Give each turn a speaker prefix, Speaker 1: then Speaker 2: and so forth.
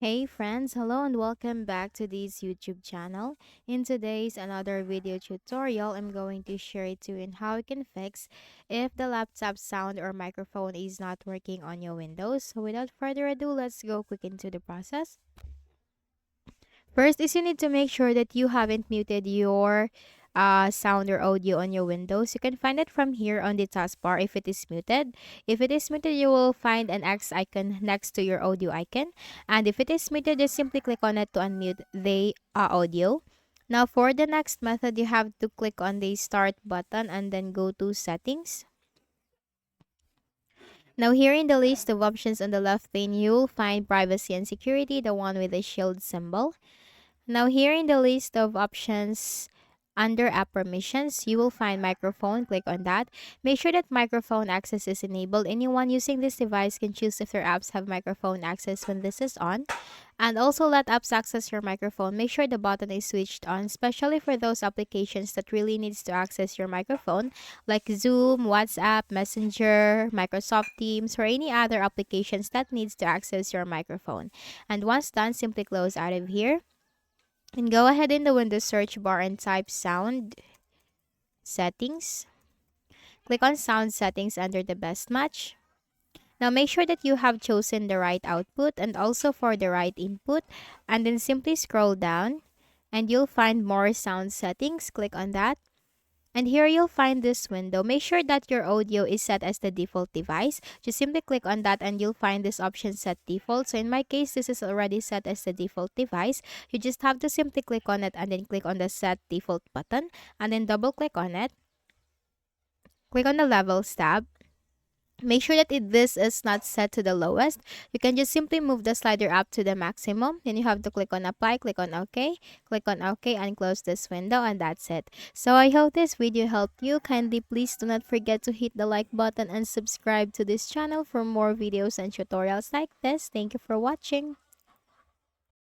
Speaker 1: Hey friends, hello and welcome back to this YouTube channel. In today's another video tutorial, I'm going to share it to you in how you can fix if the laptop sound or microphone is not working on your Windows. So without further ado, let's go quick into the process. First is you need to make sure that you haven't muted your sound or audio on your Windows. You can find it from here on the taskbar if it is muted. If it is muted, you will find an X icon next to your audio icon. And if it is muted, just simply click on it to unmute the audio. Now for the next method, you have to click on the start button and then go to settings. Now here in the list of options on the left pane, you will find privacy and security, the one with the shield symbol. Now here in the list of options under app permissions, you will find microphone. Click on that. Make sure that microphone access is enabled. Anyone using this device can choose if their apps have microphone access when this is on. And also let apps access your microphone. Make sure the button is switched on, especially for those applications that really needs to access your microphone, like Zoom, WhatsApp, Messenger, Microsoft Teams, or any other applications that needs to access your microphone. And once done, simply close out of here. And go ahead in the Windows search bar and type sound settings. Click on sound settings under the best match. Now make sure that you have chosen the right output and also for the right input. And then simply scroll down and you'll find more sound settings. Click on that. And here you'll find this window. Make sure that your audio is set as the default device. Just simply click on that and you'll find this option set default. So in my case, this is already set as the default device. You just have to simply click on it and then click on the set default button and then double click on it. Click on the levels tab. Make sure that this is not set to the lowest. You can just simply move the slider up to the maximum. Then you have to click on apply, click on OK, and close this window, and that's it. So I hope this video helped you. Kindly please do not forget to hit the like button and subscribe to this channel for more videos and tutorials like this. Thank you for watching.